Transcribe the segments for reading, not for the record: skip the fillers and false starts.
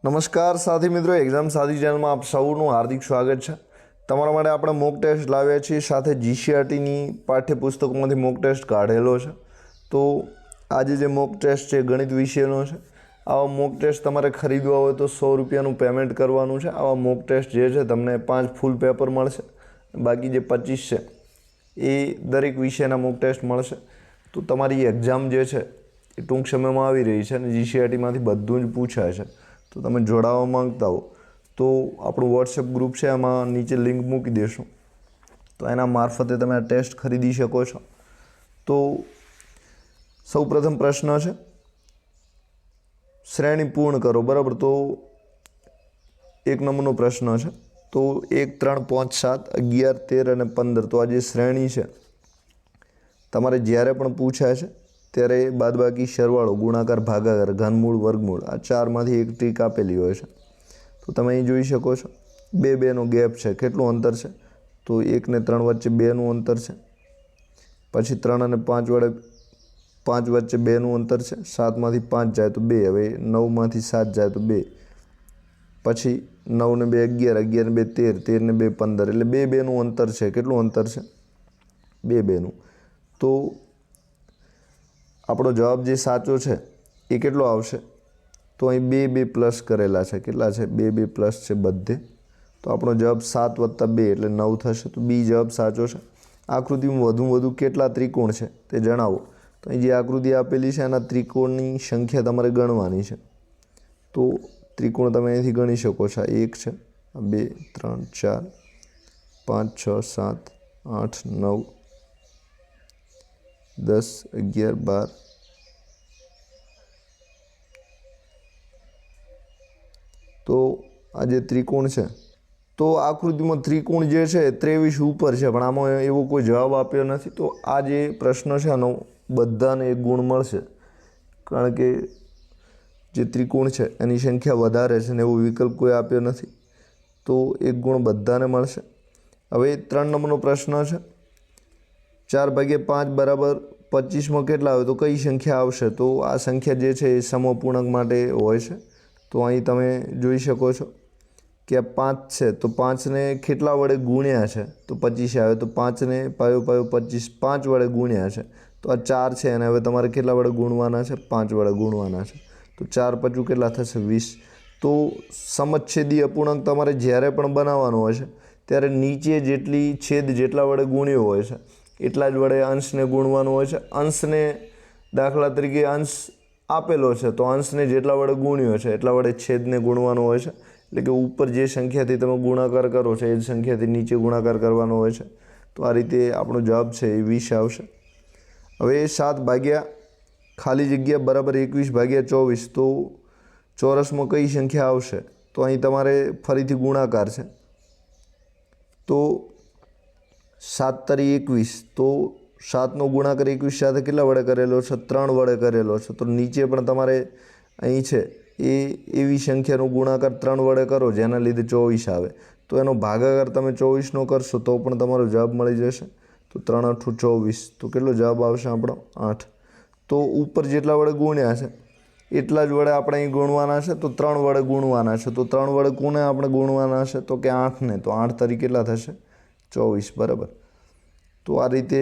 નમસ્કાર સાથી મિત્રો, એક્ઝામ સાથી ચેનલમાં આપ સૌનું હાર્દિક સ્વાગત છે। તમારા માટે આપણે મોક ટેસ્ટ લાવ્યા છીએ, સાથે જીસીઆરટીની પાઠ્યપુસ્તકોમાંથી મોક ટેસ્ટ કાઢેલો છે। તો આજે જે મોક ટેસ્ટ છે ગણિત વિષયનો છે। આવા મોક ટેસ્ટ તમારે ખરીદવા હોય તો 100 રૂપિયાનું પેમેન્ટ કરવાનું છે। આવા મોક ટેસ્ટ જે છે તમને 5 ફૂલ પેપર મળશે, બાકી જે 25 છે એ દરેક વિષયના મોક ટેસ્ટ મળશે। તો તમારી એક્ઝામ જે છે એ ટૂંક સમયમાં આવી રહી છે અને જીસીઆરટીમાંથી બધું જ પૂછાય છે। તો તમે જોડાવા માંગતા હો તો આપણું વોટ્સએપ ગ્રુપ છે, એમાં નીચે લિંક મૂકી દેશું, તો એના મારફતે તમે આ ટેસ્ટ ખરીદી શકો છો। તો સૌપ્રથમ પ્રશ્ન છે, શ્રેણી પૂર્ણ કરો, બરાબર। તો 1 નંબરનો પ્રશ્ન છે, તો 1, 3, 5, 7, 11, 13 અને 15, તો આ જે શ્રેણી છે તમારે જ્યારે પણ પૂછાય છે ત્યારે બાદબાકી, સરવાળો, ગુણાકાર, ભાગાકાર, ઘનમૂળ, વર્ગમૂળ આ ચારમાંથી એક ટ્રીક આપેલી હોય છે। તો તમે અહીં જોઈ શકો છો 2, 2નો ગેપ છે। કેટલું અંતર છે? તો 1 ને 3 વચ્ચે 2નું અંતર છે। પછી 3 અને 5 વડે 5 વચ્ચે 2નું અંતર છે। 7માંથી 5 જાય તો 2, હવે 9માંથી 7 જાય તો 2, પછી 9 ને 2 11, 11 ને 2 13, 13 ને 2 15, એટલે 2, 2નું અંતર છે। કેટલું અંતર છે? 2, 2નું। તો આપણો જવાબ જે સાચો છે એ કેટલો આવશે? તો અહીં 2, 2 પ્લસ કરેલા છે। કેટલા છે? 2, 2 પ્લસ છે બધે। તો આપણો જવાબ 7 + 2 એટલે 9 થશે। તો બી જવાબ સાચો છે। આકૃતિમાં વધુમાં વધુ કેટલા ત્રિકોણ છે તે જણાવો। તો અહીં જે આકૃતિ આપેલી છે એના ત્રિકોણની સંખ્યા તમારે ગણવાની છે। તો ત્રિકોણ તમે અહીંથી ગણી શકો છો। 1 છે, 2, 3, 4, 5, 6, 7, 8, 9, 10, 11, 12, તો આ જે ત્રિકોણ છે, તો આકૃતિમાં ત્રિકોણ જે છે 23 ઉપર છે, પણ આમાં એવો કોઈ જવાબ આપ્યો નથી। તો આ જે પ્રશ્ન છે આનો બધાને 1 ગુણ મળશે, કારણ કે જે ત્રિકોણ છે એની સંખ્યા વધારે છે ને એવો વિકલ્પ કોઈ આપ્યો નથી, તો 1 ગુણ બધાને મળશે। હવે 3 નંબરનો પ્રશ્ન છે, 4/5 બરાબર 25માં કેટલા આવે? તો કઈ સંખ્યા આવશે? તો આ સંખ્યા જે છે એ સમઅપૂર્ણાંક માટે હોય છે। તો અહીં તમે જોઈ શકો છો કે આ 5 છે, તો 5ને કેટલા વડે ગુણ્યા છે? તો 25 આવે। તો 5ને પાયો 25 5 વડે ગુણ્યા છે। તો આ 4 છે અને હવે તમારે કેટલા વડે ગુણવાના છે? 5 વડે ગુણવાના છે। તો 4 × 5 કેટલા થશે? 20। તો સમચ્છેદી અપૂર્ણાંક તમારે જ્યારે પણ બનાવવાનો હોય છે ત્યારે નીચે જેટલી છેદ જેટલા વડે ગુણ્યો હોય છે એટલા જ વડે અંશને ગુણવાનું હોય છે। અંશને દાખલા તરીકે અંશ આપેલો છે તો અંશને જેટલા વડે ગુણ્યો છે એટલા વડે છેદને ગુણવાનો હોય છે। એટલે કે ઉપર જે સંખ્યાથી તમે ગુણાકાર કરો છો એ જ સંખ્યાથી નીચે ગુણાકાર કરવાનો હોય છે। તો આ રીતે આપણો જવાબ છે એ 20 આવશે। હવે 7 ભાગ્યા ખાલી જગ્યા બરાબર 21/24, તો ચોરસમાં કઈ સંખ્યા આવશે? તો અહીં તમારે ફરીથી ગુણાકાર છે, તો 7 તરી 21, તો 7નો ગુણાકાર 21 સાથે કેટલા વડે કરેલો છે? 3 વડે કરેલો છે। તો નીચે પણ તમારે અહીં છે એ એવી સંખ્યાનો ગુણાકાર 3 વડે કરો જેના લીધે 24 આવે। તો એનો ભાગાકાર તમે 24નો કરશો તો પણ તમારો જવાબ મળી જશે। તો 3 × 8 = 24, તો કેટલો જવાબ આવશે આપણો? 8। તો ઉપર જેટલા વડે ગુણ્યા છે એટલા જ વડે આપણે અહીં ગુણવાના છે, તો 3 વડે ગુણવાના છે। તો 3 વડે કોને આપણે ગુણવાના છે? તો કે 8ને। તો 8 તરી કેટલા થશે? 24, બરાબર। તો આ રીતે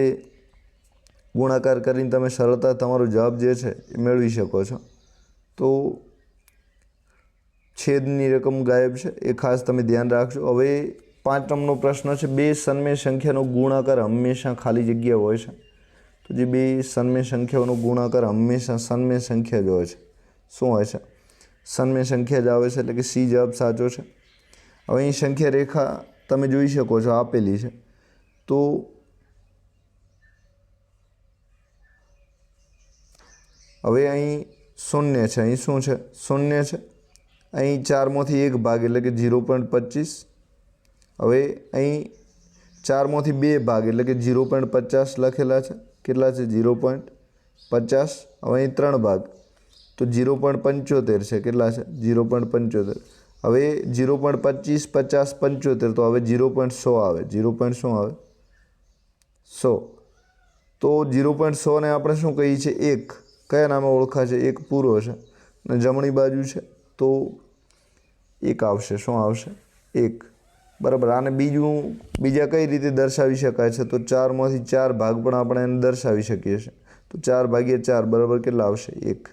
ગુણાકાર કરીને તમે સરળતા તમારો જવાબ જે છે એ મેળવી શકો છો। તો છેદની રકમ ગાયબ છે એ ખાસ તમે ધ્યાન રાખજો। હવે 5 નંબરનો પ્રશ્ન છે, 2 સન્મેય સંખ્યાનો ગુણાકાર હંમેશા ખાલી જગ્યા હોય છે। તો જે 2 સન્મેય સંખ્યાઓનો ગુણાકાર હંમેશા સન્મેય સંખ્યા જ હોય છે। શું હોય છે? સન્મેય સંખ્યા જ આવે છે, એટલે કે સી જવાબ સાચો છે। હવે અહીં સંખ્યા રેખા તમે જોઈ શકો છો આપેલી છે, તો હવે અહીં 0 છે, અહીં શું છે? 0 છે। અહીં 4માંથી 1 ભાગ એટલે કે 0.25। હવે અહીં 4માંથી 2 ભાગ એટલે કે 0.50 લખેલા છે। કેટલા છે? 0.50। હવે અહીં 3 ભાગ તો 0.75 છે। કેટલા છે? 0.75। હવે 0.25, 50, 75, તો હવે 0.100 આવે। 0.100 આવે? 100। તો 0.100 ને આપણે શું કહીએ છીએ? 1 કયા નામે ઓળખાય છે? 1 પૂરો છે અને જમણી બાજુ છે તો 1 આવશે. શું આવશે? 1. બરાબર. આને બીજા કઈ રીતે દર્શાવી શકાય છે? તો 4માંથી 4 ભાગ પણ આપણે એને દર્શાવી શકીએ છીએ. તો 4/4 બરાબર કેટલા આવશે? 1.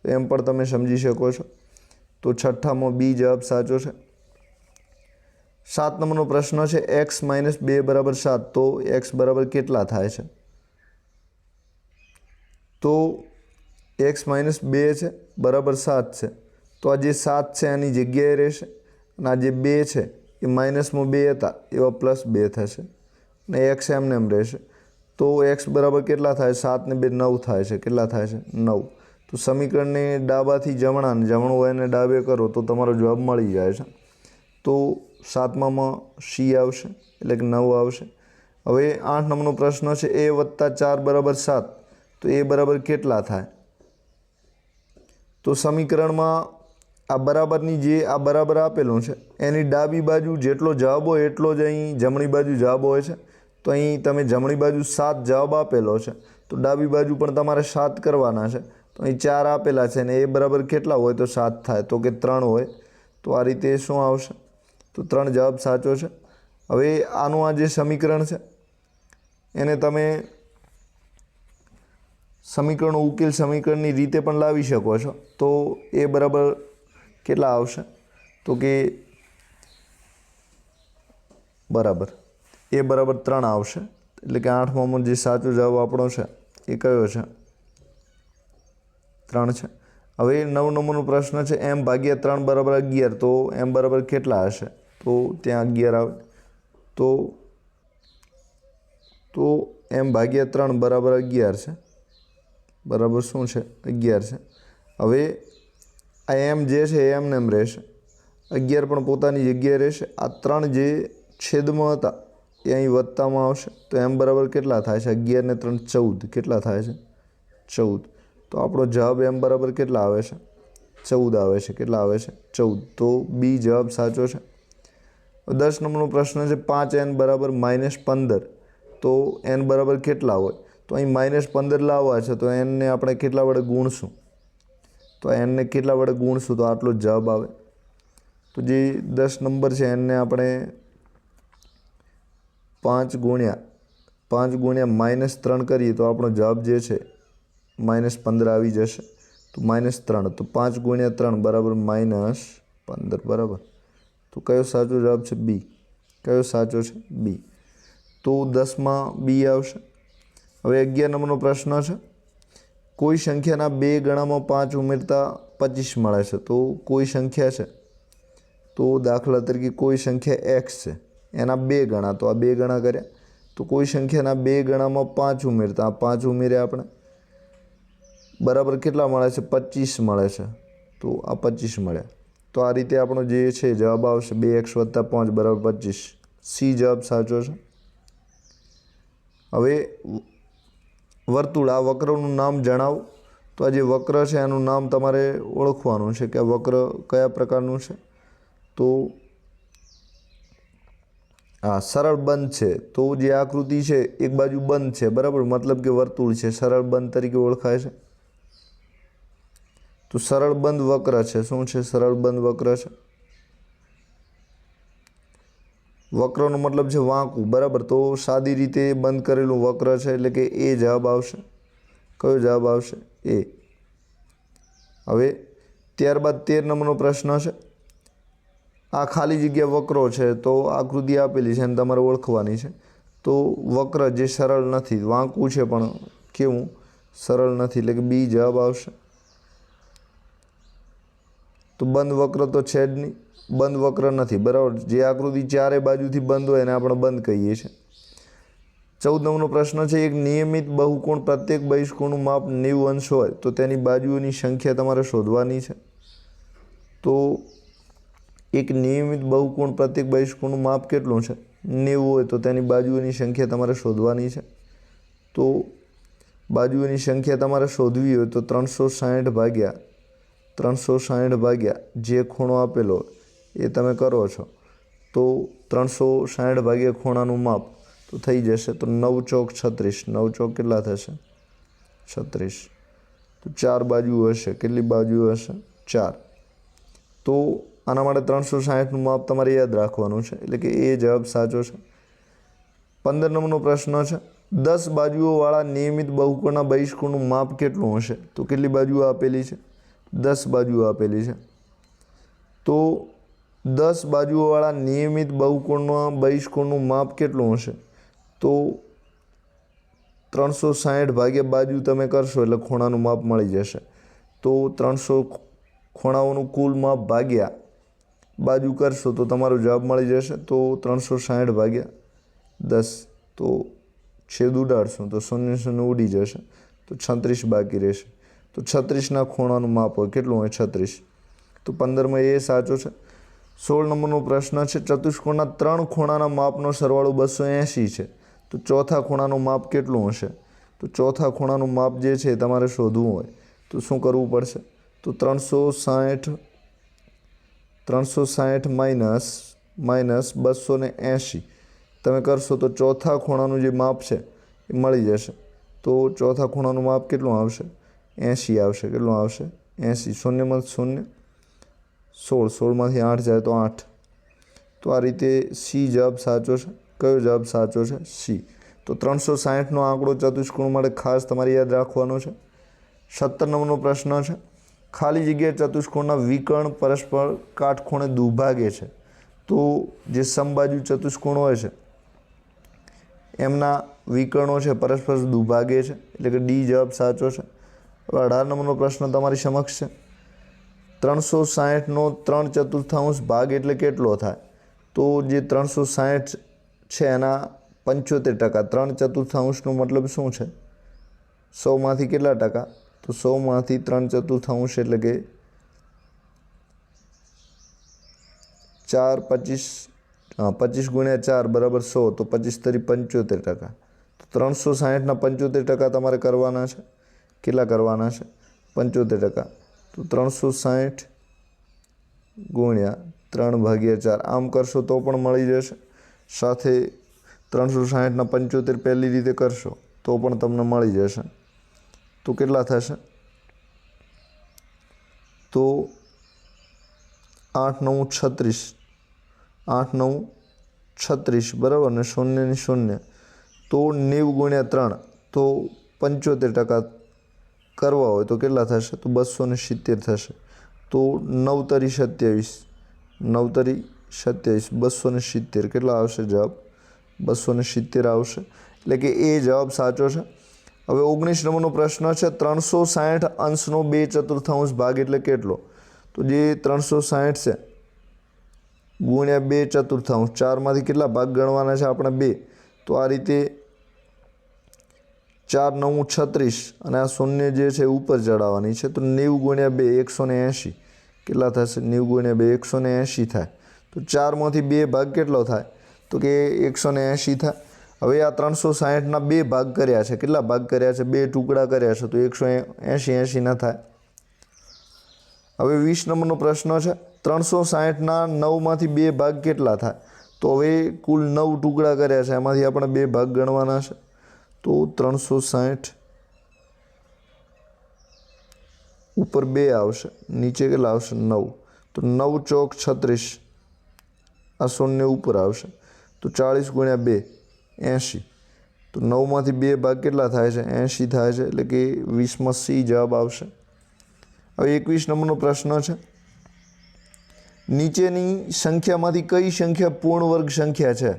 તો એમ પણ તમે સમજી શકો છો. તો છઠ્ઠામાં બી જવાબ સાચો છે. 7 નંબરનો પ્રશ્ન છે x - 2 = 7. તો x બરાબર કેટલા થાય છે? તો x - 2 છે બરાબર 7 છે. તો આ જે 7 છે એની જગ્યાએ રહેશે અને આ જે 2 છે એ -2 હતા એવા +2 થશે અને x એમને એમ રહેશે. તો x બરાબર કેટલા થાય? 7 ને 2 9 થાય છે. કેટલા થાય છે? 9. તો સમીકરણને ડાબાથી જમણા અને જમણું હોય એને ડાબે કરો તો તમારો જવાબ મળી જાય છે. તો 7મામાં C આવશે એટલે કે 9 આવશે. હવે 8 નંબરનો પ્રશ્ન છે a + 4 = 7. તો a બરાબર કેટલા થાય? તો સમીકરણમાં આ બરાબરની જે આ બરાબર આપેલું છે એની ડાબી બાજુ જેટલો જવાબ હોય એટલો જ અહીં જમણી બાજુ જવાબ હોય છે. તો અહીં તમે જમણી બાજુ 7 જવાબ આપેલો છે તો ડાબી બાજુ પણ તમારે 7 કરવાના છે. તો અહીં 4 આપેલા છે અને એ બરાબર કેટલા હોય તો 7 થાય? તો કે 3 હોય. તો આ રીતે શું આવશે? તો 3 જવાબ સાચો છે. હવે આનું આ જે સમીકરણ છે એને તમે સમીકરણનો ઉકેલ સમીકરણની રીતે પણ લાવી શકો છો. તો એ બરાબર કેટલા આવશે? તો કે બરાબર એ બરાબર 3 આવશે. એટલે કે 8મામાં જે સાચો જવાબ આપણો છે એ કયો છે? 3 છે. હવે 9 નંબરનો પ્રશ્ન છે m/3 = 11. તો m બરાબર કેટલા હશે? તો ત્યાં 11 આવે. તો m/3 બરાબર 11 છે. બરાબર શું છે? 11 છે. હવે આ m જે છે એ એમને એમ રહેશે. 11 પણ પોતાની જગ્યાએ રહેશે. આ 3 જે છેદમાં હતા એ અહીં વત્તામાં આવશે. તો m બરાબર કેટલા થાય છે? 11 ને 3 14. કેટલા થાય છે? 14. તો આપણો જવાબ m બરાબર કેટલા આવે છે? 14 આવે છે. કેટલા આવે છે? 14. તો બી જવાબ સાચો છે. 10 નંબરનો પ્રશ્ન છે 5n = -15. તો n બરાબર કેટલા હોય? તો અહીં -15 લાવવા છે તો n ને આપણે કેટલા વડે ગુણશું? તો n ને કેટલા વડે ગુણશું તો આટલો જ જવાબ આવે. તો જે 10 નંબર છે એને આપણે 5 ગુણ્યા -3 કરીએ તો આપણો જવાબ જે છે -15 આવી જશે. તો -3. તો 5 × 3 બરાબર -15 બરાબર. તો કયો સાચો જવાબ છે? બી. કયો સાચો છે? બી. તો 10માં બી આવશે. હવે 11 નંબરનો પ્રશ્ન છે કોઈ સંખ્યાના 2 ગણામાં 5 ઉમેરતા 25 મળે છે. તો કોઈ સંખ્યા છે તો દાખલા તરીકે કોઈ સંખ્યા x છે એના 2 ગણા. તો આ 2 ગણા કર્યા. તો કોઈ સંખ્યાના 2 ગણામાં 5 ઉમેરતા આ 5 ઉમેર્યા આપણે બરાબર કેટલા મળે છે? 25 મળે છે. તો આ 25 મળ્યા. તો આ રીતે આપણો જે છે જવાબ આવશે 2x + 5 = 25. સી જવાબ સાચો છે. હવે વર્તુળ આ વક્રનું નામ જણાવો. તો આ જે વક્ર છે એનું નામ તમારે ઓળખવાનું છે કે આ વક્ર કયા પ્રકારનું છે. તો હા સરળ બંધ છે. તો જે આકૃતિ છે એક બાજુ બંધ છે બરાબર મતલબ કે વર્તુળ છે સરળ બંધ તરીકે ઓળખાય છે. તો સરળ બંધ વક્ર છે. શું છે? સરળ બંધ વક્ર છે. વક્રનો મતલબ છે વાંકું બરાબર. તો સાદી રીતે બંધ કરેલું વક્ર છે એટલે કે એ જવાબ આવશે. કયો જવાબ આવશે? એ. હવે ત્યારબાદ 13 નંબરનો પ્રશ્ન છે આ ખાલી જગ્યા વક્રો છે. તો આકૃતિ આપેલી છે અને તમારે ઓળખવાની છે. તો વક્ર જે સરળ નથી વાંકું છે પણ કેવું? સરળ નથી એટલે કે બી જવાબ આવશે. તો બંધ વક્ર તો છે જ નહીં. બંધ વક્ર નથી બરાબર. જે આકૃતિ ચારે બાજુથી બંધ હોય એને આપણે બંધ કહીએ છીએ. 14 નંબરનો પ્રશ્ન છે એક નિયમિત બહુકોણ પ્રત્યેક બહિષ્કોણનું માપ 90 અંશ હોય તો તેની બાજુઓની સંખ્યા તમારે શોધવાની છે. તો એક નિયમિત બહુકોણ પ્રત્યેક બહિષ્કોણનું માપ કેટલું છે? 90 હોય તો તેની બાજુઓની સંખ્યા તમારે શોધવાની છે. તો બાજુઓની સંખ્યા તમારે શોધવી હોય તો 360 ભાગ્યા જે ખૂણો આપેલો એ તમે કરો છો. તો 360 ભાગ્યા ખૂણાનું માપ તો થઈ જશે. તો 9 ચોક 36. 9 ચોક કેટલા થશે? 36. તો 4 બાજુ હશે. કેટલી બાજુ હશે? 4. તો આના માટે 360નું માપ તમારે યાદ રાખવાનું છે, એટલે કે એ જવાબ સાચો છે. 15 નંબરનો પ્રશ્ન છે, 10 બાજુઓવાળા નિયમિત બહુકોણના બહિષ્કોણનું માપ કેટલું હશે? તો કેટલી બાજુઓ આપેલી છે? 10 બાજુઓ આપેલી છે. તો 10 બાજુઓવાળા નિયમિત બહુકોણના બહિષ્કોણનું માપ કેટલું હશે? તો 360 ભાગ્યા બાજુ તમે કરશો એટલે ખૂણાનું માપ મળી જશે. તો 300 ખૂણાઓનું કુલ માપ ભાગ્યા બાજુ કરશો તો તમારો જવાબ મળી જશે. તો 360 ભાગ્યા 10, તો છેદ ઉડાડશું તો 0 ઉડી જશે, તો 36 બાકી રહેશે. તો 36ના ખૂણાનું માપ હોય કેટલું હોય? 36. તો 15માં એ સાચો છે. 16 નંબરનો પ્રશ્ન છે, ચતુષ્કોણના 3 ખૂણાના માપનો સરવાળો 280 છે. તો ચોથા ખૂણાનું માપ કેટલું હશે? તો ચોથા ખૂણાનું માપ જે છે તમારે શોધવું હોય તો શું કરવું પડશે? તો 360 માઇનસ 280 તમે કરશો તો ચોથા ખૂણાનું જે માપ છે એ મળી જશે. તો ચોથા ખૂણાનું માપ કેટલું આવશે? 80 આવશે. કેટલું આવશે? 80. 0 0, 16માંથી 8 જાય તો 8. તો આ રીતે સી જવાબ સાચો છે. કયો જવાબ સાચો છે? સી. તો 360નો આંકડો ચતુષ્કોણ માટે ખાસ તમારે યાદ રાખવાનો છે. 17 નંબરનો પ્રશ્ન છે, ખાલી જગ્યા ચતુષ્કોણના વિકર્ણ પરસ્પર કાટખૂણે દુભાગે છે. તો જે સમબાજુ ચતુષ્કોણ હોય છે એમના વિકર્ણો છે પરસ્પર દુભાગે છે, એટલે કે ડી જવાબ સાચો છે. હવે 18 નંબરનો પ્રશ્ન તમારી સમક્ષ છે, 360નો 3/4 ભાગ એટલે કેટલો થાય? તો જે 360 છે એના 75%. 3/4નો મતલબ શું છે? 100માંથી કેટલા ટકા? તો 100માંથી 3/4 એટલે કે 4 25 ગુણ્યા 4 બરાબર 100. તો 25 તરી 75%. તો 360ના 75% તમારે કરવાના છે. કેટલા કરવાના છે? 75%. તો 360 ગુણ્યા 3/4 આમ કરશો તો પણ મળી જશે. સાથે 360ના 75 પહેલી રીતે કરશો તો પણ તમને મળી જશે. તો કેટલા થશે? તો 8 9 36, 8 9 36 બરાબર ને 0 ની 0. તો 90 ગુણ્યા 3 તો 75% કરવા હોય તો કેટલા થશે? તો 270 થશે. તો 9 તરી 27, 9 તરી 27, 270 કેટલા આવશે જવાબ? 270 આવશે. એટલે કે એ જવાબ સાચો છે. હવે 19 નંબરનો પ્રશ્ન છે, 360 અંશનો 2/4 ભાગ એટલે કેટલો? તો જે 360 છે ગુણ્યા 2/4, 4માંથી કેટલા ભાગ ગણવાના છે આપણે? 2. તો આ રીતે 4 9 36 અને આ 0 જે છે ઉપર ચડાવવાની છે. તો 90 ગુણ્યા 2 180 કેટલા થશે? 90 ગુણ્યા 2 180 થાય. તો 4માંથી 2 ભાગ કેટલો થાય? તો કે 180 થાય. હવે આ 360ના 2 ભાગ કર્યા છે. કેટલા ભાગ કર્યા છે? 2 ટુકડા કર્યા છે. તો 180 ના થાય. હવે 20 નંબરનો પ્રશ્ન છે, 360ના 9માંથી 2 ભાગ કેટલા થાય? તો હવે કુલ 9 ટુકડા કર્યા છે, એમાંથી આપણે 2 ભાગ ગણવાના છે. તો 360 ઉપર 2 આવશે, નીચે કેટલા આવશે? 9. તો 9 ચોક 36, આ 0 ઉપર આવશે. તો 40 ગુણ્યા 2 80. તો 9માંથી 2 ભાગ કેટલા થાય છે? 80 થાય છે. એટલે કે 20માં સી જવાબ આવશે. હવે 21 નંબરનો પ્રશ્ન છે, નીચેની સંખ્યામાંથી કઈ સંખ્યા પૂર્ણ વર્ગ સંખ્યા છે?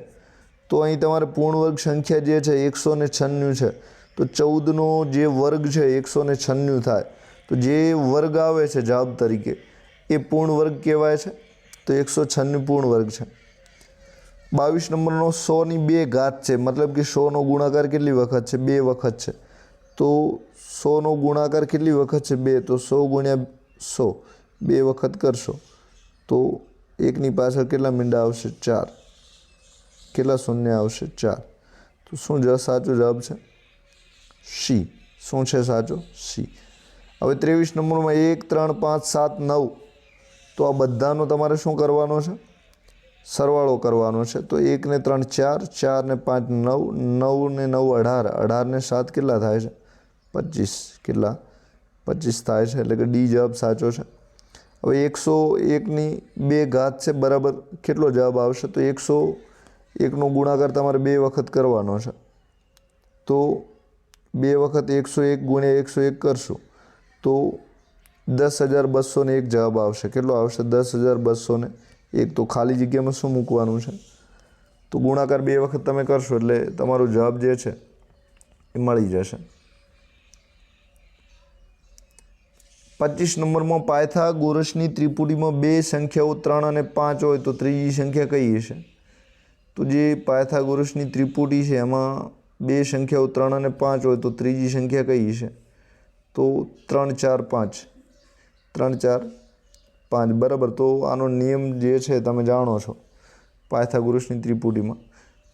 તો અહીં તમારે પૂર્ણ વર્ગ સંખ્યા જે છે 196 છે. તો 14નો જે વર્ગ છે 196 થાય. તો જે વર્ગ આવે છે જવાબ તરીકે એ પૂર્ણ વર્ગ કહેવાય છે. તો 196 પૂર્ણ વર્ગ છે. 22 નંબરનો 100ની 2 ઘાત છે, મતલબ કે 100નો ગુણાકાર કેટલી વખત છે? 2 વખત છે. તો 100નો ગુણાકાર કેટલી વખત છે? 2. તો 100 ગુણ્યા 100 2 વખત કરશો તો 1ની પાછળ કેટલા મીંડા આવશે? 4. કેટલા શૂન્ય આવશે? 4. તો શું સાચો જવાબ છે? સી. શું છે સાચો? સી. હવે 23 નંબરમાં 1 3 5 7 9. તો આ બધાનો તમારે શું કરવાનો છે? સરવાળો કરવાનો છે. તો 1 ને 3 4, 4 ને 5 9, 9 ને 9 18, 18 ને 7 કેટલા થાય છે? 25. કેટલા? 25 થાય છે. એટલે કે ડી જવાબ સાચો છે. હવે 101ની 2 ઘાત છે બરાબર કેટલો જવાબ આવશે? તો 101નો ગુણાકાર તમારે 2 વખત કરવાનો છે. તો 2 વખત 101 ગુણ્યા 101 કરશું તો 10,201 જવાબ આવશે. કેટલો આવશે? 10,201. તો ખાલી જગ્યામાં શું મૂકવાનું છે? તો ગુણાકાર 2 વખત તમે કરશો એટલે તમારો જવાબ જે છે એ મળી જશે. 25 નંબરમાં પાયથાગોરસની ત્રિપુટીમાં 2 સંખ્યાઓ 3 અને 5 હોય તો ત્રીજી સંખ્યા કઈ હશે? તો જે પાયથાગોરસની ત્રિપુટી છે એમાં 2 સંખ્યાઓ 3 અને 5 હોય તો ત્રીજી સંખ્યા કઈ હશે? તો 3, 4, 5. 3, 4, 5 બરાબર. તો આનો નિયમ જે છે તમે જાણો છો પાયથાગોરસની ત્રિપુટીમાં.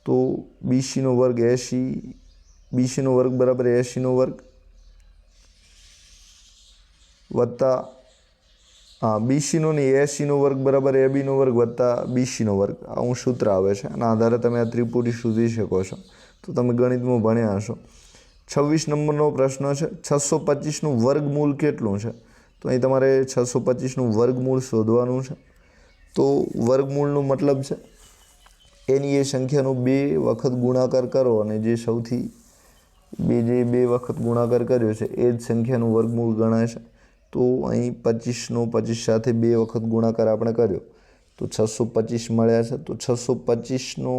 તો BC² 80, BC² બરાબર 80² વત્તા BC નહીં 80² બરાબર AB² વત્તા BC². આવું સૂત્ર આવે છે. આના આધારે તમે આ ત્રિપુટી શોધી શકો છો. તો તમે ગણિતમાં ભણ્યા હશો. 26 નંબરનો પ્રશ્ન છે 625નું વર્ગમૂળ કેટલું છે? તો અહીં તમારે 625નું વર્ગમૂળ શોધવાનું છે. તો વર્ગમૂળનો મતલબ છે એની એ સંખ્યાનો 2 વખત ગુણાકાર કરો અને જે સૌથી જે 2 વખત ગુણાકાર કર્યો છે એ જ સંખ્યાનું વર્ગમૂળ ગણાય છે. તો અહીં 25નો 25 સાથે 2 વખત ગુણાકાર આપણે કર્યો તો 625 મળ્યા છે. તો 625નો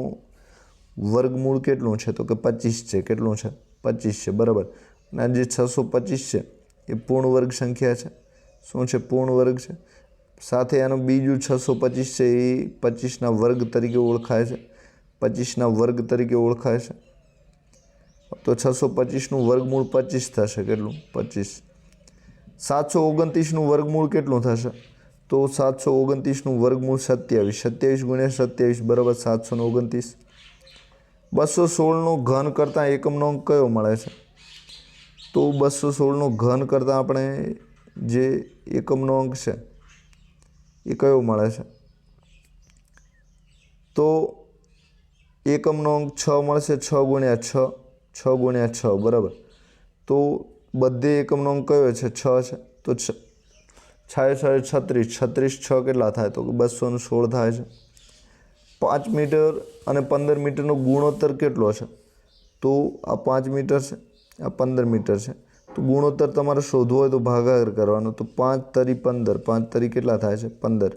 વર્ગમૂળ કેટલું છે? તો કે 25 છે. કેટલું છે? 25 છે બરાબર. અને જે 625 છે એ પૂર્ણ વર્ગ સંખ્યા છે. શું છે? પૂર્ણ વર્ગ છે. સાથે એનું બીજું 625 છે એ 25ના વર્ગ તરીકે ઓળખાય છે. 25ના વર્ગ તરીકે ઓળખાય છે. તો 625નું વર્ગમૂળ 25 થશે. કેટલું? 25. 729નું વર્ગમૂળ કેટલું થશે? તો 729નું વર્ગમૂળ 27. 27 ગુણ્યા 27 બરાબર 729. 216નો ઘન કરતાં એકમનો અંક કયો મળે છે? તો 216નો ઘન કરતાં આપણે જે એકમનો અંક છે એ કયો મળે છે? તો એકમનો અંક 6 મળશે. 6 ગુણ્યા 6, 6 ગુણ્યા 6 બરાબર. તો બધે એકમનો અંક કયો છે? 6 છે. તો 6 36, 36 6 કેટલા થાય? તો 216 થાય છે. 5 મીટર અને 15 મીટરનો ગુણોત્તર કેટલો છે? તો આ 5 મીટર છે, આ 15 મીટર છે. તો ગુણોત્તર તમારે શોધવો હોય તો ભાગાકાર કરવાનો. તો 5 તરી 15, 5 તરી કેટલા થાય છે? 15.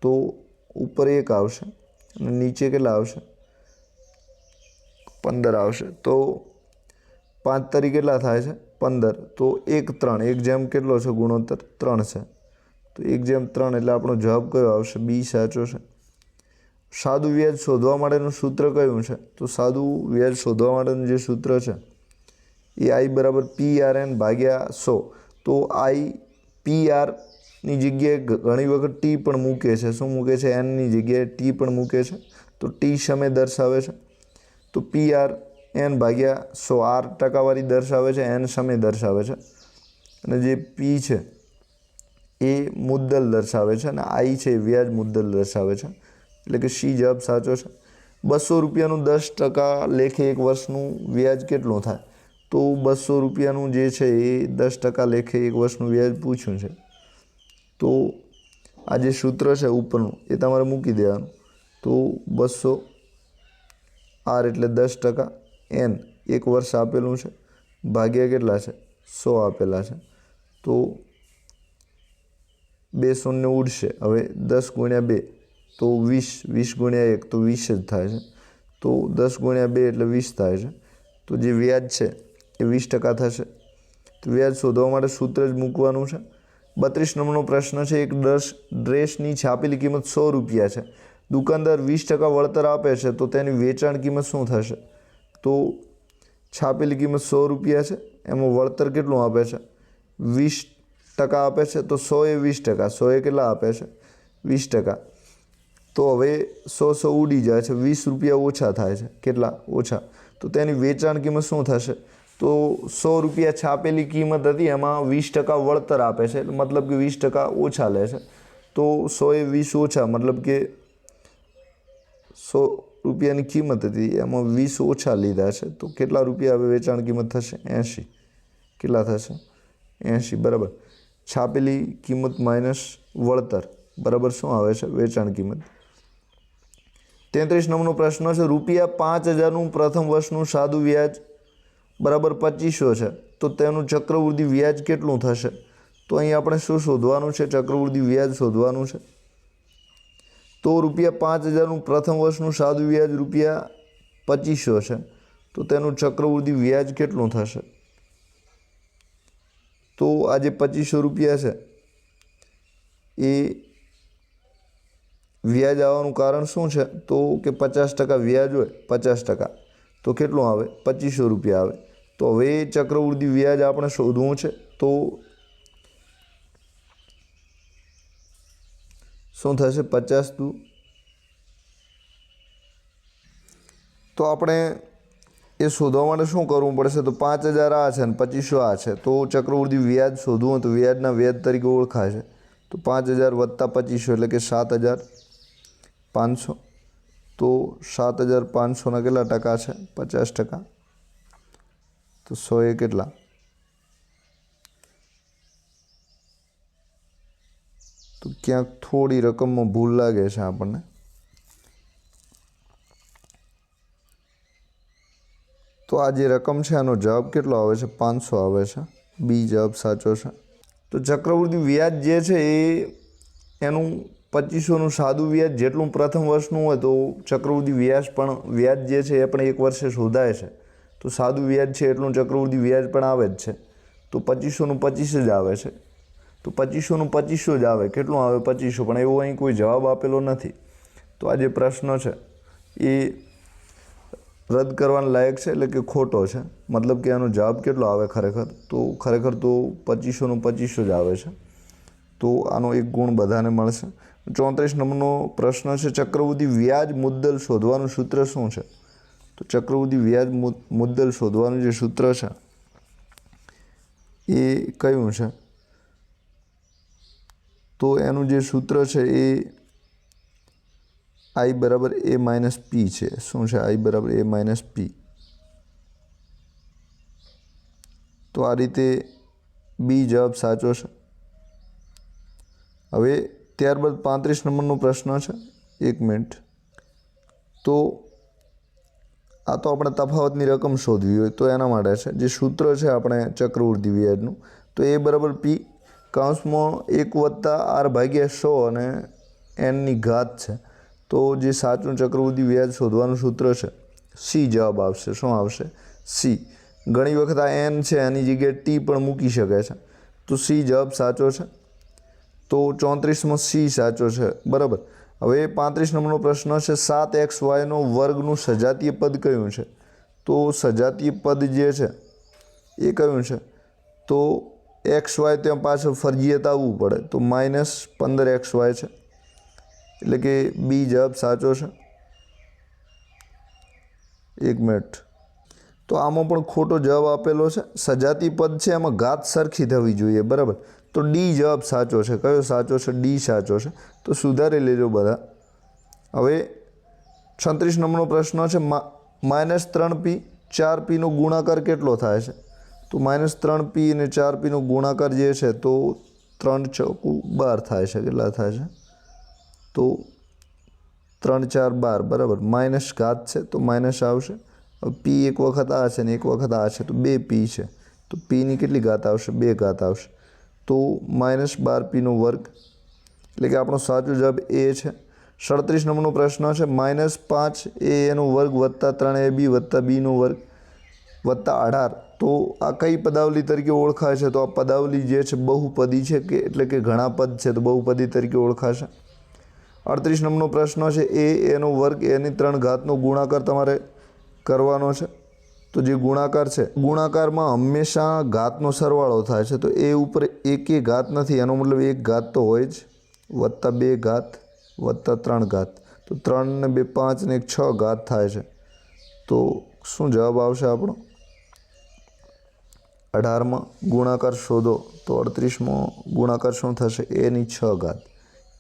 તો ઉપર 1 આવશે અને નીચે કેટલા આવશે? 15 આવશે. તો 5 તરી કેટલા થાય છે? 15. તો 1, 3 1 જેમ કેટલો છે ગુણોત્તર? 3 છે. તો 1/3 એટલે આપણો જવાબ કયો આવશે? બી સાચો છે. સાદું વ્યાજ શોધવા માટેનું સૂત્ર કયું છે? તો સાદું વ્યાજ શોધવા માટેનું જે સૂત્ર છે એ I બરાબર PRN ભાગ્યા 100. તો I PRની જગ્યાએ ઘણી વખત T પણ મૂકે છે. શું મૂકે છે? Nની જગ્યાએ T પણ મૂકે છે. તો T સમય દર્શાવે છે. તો PRN ભાગ્યા 100 R ટકાવારી દર્શાવે છે, N સમય દર્શાવે છે. અને જે P છે એ મુદ્દલ દર્શાવે છે અને I છે એ વ્યાજ મુદ્દલ દર્શાવે છે. એટલે કે C જવાબ સાચો છે. 200 રૂપિયાનું 10% લેખે 1 વર્ષનું વ્યાજ કેટલું થાય? તો 200 રૂપિયાનું જે છે એ 10% લેખે 1 વર્ષનું વ્યાજ પૂછ્યું છે. તો આ જે સૂત્ર છે ઉપરનું એ તમારે મૂકી દેવાનું. તો 200 R એટલે 10%, N 1 વર્ષ આપેલું છે, ભાગ્યા કેટલા છે? 100 આપેલા છે. તો 2 શૂન્ય ઉડશે. હવે 10 ગુણ્યા 2 તો 20, 20 ગુણ્યા 1 તો 20 જ થાય છે. તો 10 ગુણ્યા 2 એટલે 20 થાય છે. તો જે વ્યાજ છે એ 20% થશે. તો વ્યાજ શોધવા માટે સૂત્ર જ મૂકવાનું છે. 32 નંબરનો પ્રશ્ન છે એક ડ્રેસની છાપેલી કિંમત 100 રૂપિયા છે. દુકાનદાર 20% વળતર આપે છે તો તેની વેચાણ કિંમત શું થશે? તો છાપેલી કિંમત 100 રૂપિયા છે, એમાં વળતર કેટલું આપે છે? 20% આપે છે. તો 100 એ 20%, 100 એ કેટલા આપે છે? 20%. તો હવે 100 ઉડી જાય છે, 20 રૂપિયા ઓછા થાય છે. કેટલા ઓછા? તો તેની વેચાણ કિંમત શું થશે? તો 100 રૂપિયા છાપેલી કિંમત હતી એમાં 20% વળતર આપે છે, મતલબ કે 20% ઓછા લે છે. તો 100 એ 20 ઓછા, મતલબ કે 100 રૂપિયાની કિંમત હતી એમાં 20 ઓછા લીધા છે. તો કેટલા રૂપિયા હવે વેચાણ કિંમત થશે? 80. કેટલા થશે? 80 બરાબર. છાપેલી કિંમત માઇનસ વળતર બરાબર શું આવે છે? વેચાણ કિંમત। 33 નંબરનો પ્રશ્ન છે ₹5000નું પ્રથમ વર્ષનું સાદું વ્યાજ બરાબર 2500 છે, તો તેનું ચક્રવૃદ્ધિ વ્યાજ કેટલું થશે? તો અહીં આપણે શું શોધવાનું છે? ચક્રવૃદ્ધિ વ્યાજ શોધવાનું છે। તો ₹5000નું પ્રથમ વર્ષનું સાદું વ્યાજ ₹2500 છે, તો તેનું ચક્રવૃદ્ધિ વ્યાજ કેટલું થશે? તો આ જે ₹2500 છે એ વ્યાજ આવવાનું કારણ શું છે? તો કે 50% વ્યાજ હોય 50%, તો કેટલું આવે? ₹2500 આવે। તો હવે ચક્રવૃદ્ધિ વ્યાજ આપણે શોધવું છે, તો શું થશે? 50 દુ, તો આપણે એ શોધવા માટે શું કરવું પડશે? તો 5000 આ છે અને 2500 આ છે, તો ચક્રવૃદ્ધિ વ્યાજ શોધવું હોય તો વ્યાજના વ્યાજ તરીકે ઓળખાશે। તો 5000 વત્તા 2500 એટલે કે 7500। તો 7500ના કેટલા ટકા છે? 50%। તો 100 એ કેટલા? તો ક્યાંક થોડી રકમમાં ભૂલ લાગે છે આપણને। તો આ જે રકમ છે આનો જવાબ કેટલો આવે છે? 500 આવે છે। બી જવાબ સાચો છે। તો ચક્રવૃદ્ધિ વ્યાજ જે છે એ એનું 2500નું સાદું વ્યાજ જેટલું પ્રથમ વર્ષનું હોય તો ચક્રવૃદ્ધિ વ્યાજ જે છે એ પણ 1 વર્ષે શોધાય છે। તો સાદું વ્યાજ છે એટલું ચક્રવૃદ્ધિ વ્યાજ પણ આવે જ છે। તો 2500નું 25 જ આવે છે। તો 2500નું 2500 જ આવે। કેટલું આવે? 2500, પણ એવો અહીં કોઈ જવાબ આપેલો નથી। તો આ જે પ્રશ્ન છે એ રદ કરવાના લાયક છે, એટલે કે ખોટો છે। મતલબ કે આનો જવાબ કેટલો આવે ખરેખર? તો ખરેખર તો 2500નું 2500 જ આવે છે। તો આનો એક ગુણ બધાને મળશે। 34 નંબરનો પ્રશ્ન છે ચક્રવૃદ્ધિ વ્યાજ મુદ્દલ શોધવાનું સૂત્ર શું છે? તો ચક્રવૃદ્ધિ વ્યાજ મુદ્દલ શોધવાનું જે સૂત્ર છે એ કયું છે? તો એનું જે સૂત્ર છે એ I બરાબર A માઇનસ P છે। શું છે? I બરાબર A માઇનસ P। તો આ રીતે બી જવાબ સાચો છે। હવે ત્યારબાદ 35 નંબરનો પ્રશ્ન છે, 1 મિનિટ। તો આ તો આપણે તફાવતની રકમ શોધવી હોય તો એના માટે છે। જે સૂત્ર છે આપણે ચક્રવૃદ્ધિ વ્યાજનું, તો એ બરાબર P કૌંસમાં 1 + R/100 અને n ની ઘાત છે। તો જે સાચું ચક્રવૃદ્ધિ વ્યાજ શોધવાનું સૂત્ર છે સી જવાબ આવશે। શું આવશે? સી। ઘણી વખત આ n છે એની જગ્યાએ ટી પણ મૂકી શકે છે। તો સી જવાબ સાચો છે। તો 34માં સી સાચો છે, બરાબર। હવે 35 નંબરનો પ્રશ્ન છે 7xy વર્ગનું સજાતીય પદ કયું છે? તો સજાતીય પદ જે છે એ કયું છે? તો xy ત્યાં પાછળ ફરજિયાત આવવું પડે, તો -15xy છે, એટલે કે બી જવાબ સાચો છે। 1 મિનિટ। તો આમાં પણ ખોટો જવાબ આપેલો છે। સજાતીય પદ છે એમાં ઘાત સરખી થવી જોઈએ, બરાબર। તો ડી જવાબ સાચો છે। કયો સાચો છે? ડી સાચો છે। તો સુધારી લેજો બધા। હવે 36 નંબરનો પ્રશ્ન છે -3p 4pનો ગુણાકાર કેટલો થાય છે? તો -3p અને 4pનો ગુણાકાર જે છે તો 3 × 12 થાય છે। કેટલા થાય છે? તો 3 × 4 = 12, બરાબર। માઇનસ ઘાત છે તો માઇનસ આવશે। હવે પી એક વખત આ છે ને એક વખત આ છે, તો 2p છે, તો પીની કેટલી ઘાત આવશે? 2 ઘાત આવશે। તો -12p², એટલે કે આપણો સાચો જવાબ એ છે। 37 નંબરનો પ્રશ્ન છે -5a² + 3ab + b² + 18, તો આ કઈ પદાવલી તરીકે ઓળખાય છે? તો આ પદાવલી જે છે બહુપદી છે, કે એટલે કે ઘણા પદ છે તો બહુપદી તરીકે ઓળખાશે। 38 નંબરનો પ્રશ્ન છે a² ની 3 ઘાતનો ગુણાકાર તમારે કરવાનો છે। તો જે ગુણાકાર છે, ગુણાકારમાં હંમેશા ઘાતનો સરવાળો થાય છે। તો એ ઉપર એકે ઘાત નથી, એનો મતલબ 1 ઘાત તો હોય જ, +2 ઘાત +3 ઘાત, તો 3 ને 2 5 ને 1 6 ઘાત થાય છે। તો શું જવાબ આવશે આપણો? 18માં ગુણાકાર શોધો, તો 38માં ગુણાકાર શું થશે? a² 6 ઘાત।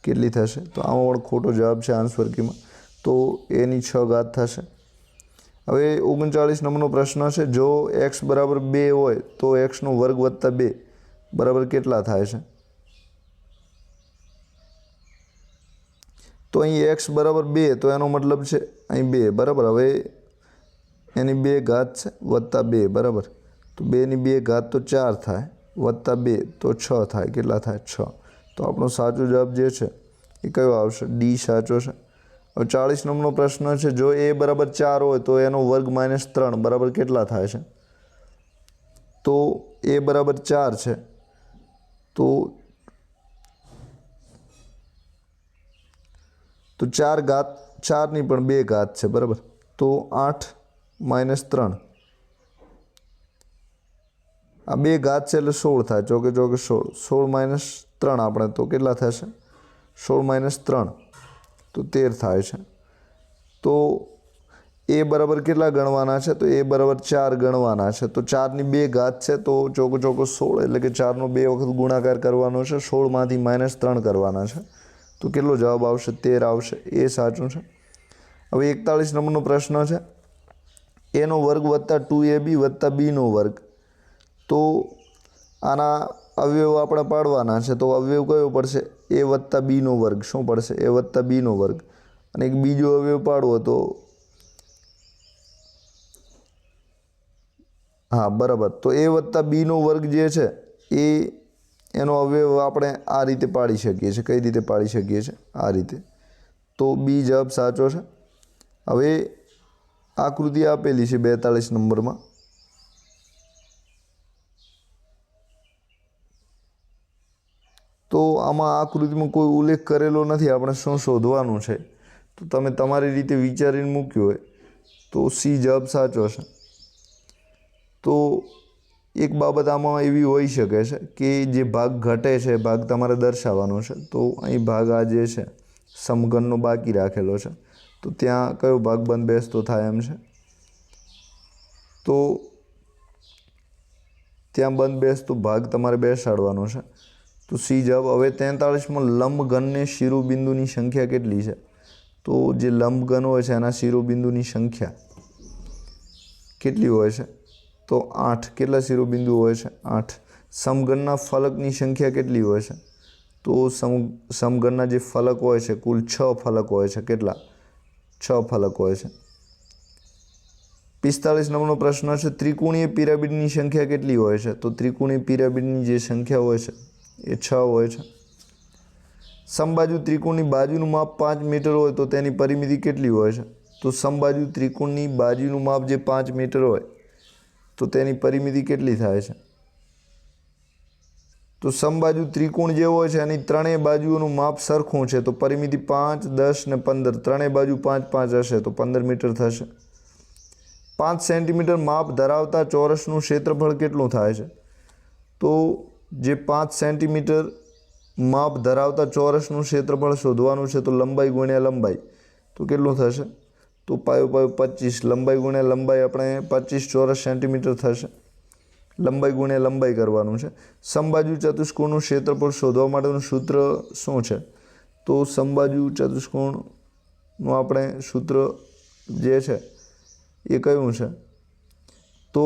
કેટલી થશે? તો આમાં પણ ખોટો જવાબ છે આન્સર કીમાં, તો a² 6 ઘાત થશે। હવે 39 નંબરનો પ્રશ્ન છે જો x બરાબર 2 હોય તો x² + 2 બરાબર કેટલા થાય છે? તો અહીં x બરાબર 2, તો એનો મતલબ છે અહીં 2 બરાબર. હવે એની 2 ઘાત છે વત્તા 2 બરાબર. તો 2ની 2 ઘાત તો 4 થાય વત્તા 2 તો 6 થાય. કેટલા થાય? 6. તો આપણો સાચો જવાબ જે છે એ કયો આવશે? ડી સાચો છે. હવે 40 નંબરનો પ્રશ્ન છે, જો a બરાબર 4 હોય તો એનો વર્ગ -3 બરાબર કેટલા થાય છે? તો a બરાબર 4 છે તો 4 ઘાત 4ની પણ 2 ઘાત છે બરાબર. તો 8 - 3 આ 2 ઘાત છે એટલે 16 થાય. ચોકે 16. 16 - 3 આપણે તો કેટલા થશે? 16 - 3 તો 13 થાય છે. તો a બરાબર કેટલા ગણવાના છે? તો a બરાબર 4 ગણવાના છે. તો 4ની 2 ઘાત છે તો ચોકો 16 એટલે કે 4નો 2 વખત ગુણાકાર કરવાનો છે. 16માંથી -3 કરવાના છે. તો કેટલો જવાબ આવશે? 13 આવશે. એ સાચું છે. હવે 41 નંબરનો પ્રશ્ન છે, a નો વર્ગ વત્તા 2ab વત્તા bનો વર્ગ. તો આના અવયવ આપણે પાડવાના છે. તો અવયવ કયો પડશે? a વત્તા bનો વર્ગ. શું પડશે? a વત્તા bનો વર્ગ. અને એક બીજો અવયવ પાડવો તો હા બરાબર. તો a વત્તા bનો વર્ગ જે છે એનો અવયવ આપણે આ રીતે પાડી શકીએ છીએ. કઈ રીતે પાડી શકીએ છીએ? આ રીતે. તો બી જવાબ સાચો છે. હવે આકૃતિ આપેલી છે 42 નંબરમાં. તો આમાં આકૃતિમાં કોઈ ઉલ્લેખ કરેલો નથી. આપણે શું શોધવાનું છે તો તમે તમારી રીતે વિચારીને મૂક્યું હોય તો સી જવાબ સાચો છે. તો એક બાબત આમાં એવી હોઈ શકે છે કે જે ભાગ ઘટે છે ભાગ તમારે દર્શાવવાનો છે. તો અહીં ભાગ આ જે છે સમઘનનો બાકી રાખેલો છે. તો ત્યાં કયો ભાગ બંધ બેસતો થાય એમ છે? તો ત્યાં બંધ બેસતો ભાગ તમારે બેસાડવાનો છે. તો સી જવાબ. હવે 43માં લંબઘનને શિરોબિંદુની સંખ્યા કેટલી છે? તો જે લંબઘન હોય છે એના શિરોબિંદુની સંખ્યા કેટલી હોય છે? તો 8. કેટલા શિરોબિંદુ હોય છે? 8. સમઘનના ફલકની સંખ્યા કેટલી હોય છે? તો સમઘનના જે ફલક હોય છે કુલ 6 ફલક હોય છે. કેટલા? 6 ફલક હોય છે. 45 નંબરનો પ્રશ્ન છે, ત્રિકોણીય પિરામિડની સંખ્યા કેટલી હોય છે? તો ત્રિકોણીય પિરામિડની જે સંખ્યા હોય છે એ 6 હોય છે. સમબાજુ ત્રિકોણની બાજુનું માપ 5 મીટર હોય તો તેની પરિમિતિ કેટલી હોય છે? તો સમબાજુ ત્રિકોણની બાજુનું માપ જે 5 મીટર હોય તો તેની પરિમિતિ કેટલી થાય છે? તો સમબાજુ ત્રિકોણ જે હોય છે એની ત્રણેય બાજુઓનું માપ સરખું છે તો પરિમિતિ 5, 10 ને 15 ત્રણેય બાજુ 5, 5 હશે તો 15 મીટર થશે. 5 સેન્ટીમીટર માપ ધરાવતા ચોરસનું ક્ષેત્રફળ કેટલું થાય છે? તો જે 5 સેન્ટીમીટર માપ ધરાવતા ચોરસનું ક્ષેત્રફળ શોધવાનું છે તો લંબાઈ ગુણ્યા લંબાઈ. તો કેટલું થશે? તો પાયો 25. લંબાઈ ગુણ્યા લંબાઈ આપણે 25 ચોરસ સેન્ટીમીટર થશે. લંબાઈ ગુણ્યા લંબાઈ કરવાનું છે. સમબાજુ ચતુષ્કોણનું ક્ષેત્રફળ શોધવા માટેનું સૂત્ર શું છે? તો સમબાજુ ચતુષ્કોણનું આપણે સૂત્ર જે છે એ કયું છે? તો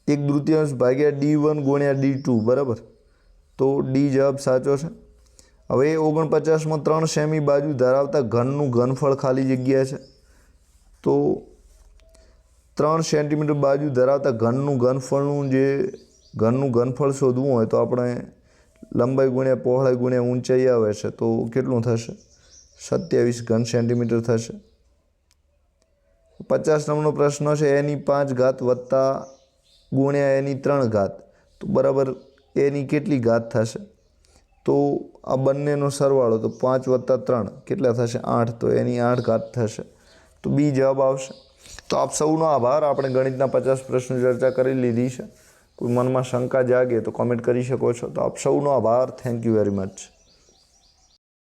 1/3 ભાગ્યા d1 ગુણ્યા d2 બરાબર. તો ડી જવાબ સાચો છે. હવે 49માં 3 સેમી બાજુ ધરાવતા ઘનનું ઘનફળ ખાલી જગ્યા છે. તો 3 સેન્ટીમીટર બાજુ ધરાવતા ઘનનું ઘનફળ શોધવું હોય તો આપણે લંબાઈ ગુણ્યા પહોળાઈ ગુણ્યા ઊંચાઈ આવે છે તો કેટલું થશે? 27 ઘન સેન્ટીમીટર થશે. 50 નંબરનો પ્રશ્ન છે, એની 5 ઘાત વત્તા ગુણ્યા એની 3 ઘાત તો બરાબર એની કેટલી ઘાત થશે? તો આ બંનેનો સરવાળો તો 5 વત્તા 3 કેટલા થશે? 8. તો એની 8 ઘાત થશે. તો બી જવાબ આવશે. તો આપ સૌનો આભાર. આપણે ગણિતના 50 પ્રશ્નો ચર્ચા કરી લીધી છે. કોઈ મનમાં શંકા જાગે તો કોમેન્ટ કરી શકો છો. તો આપ સૌનો આભાર. Thank you very much.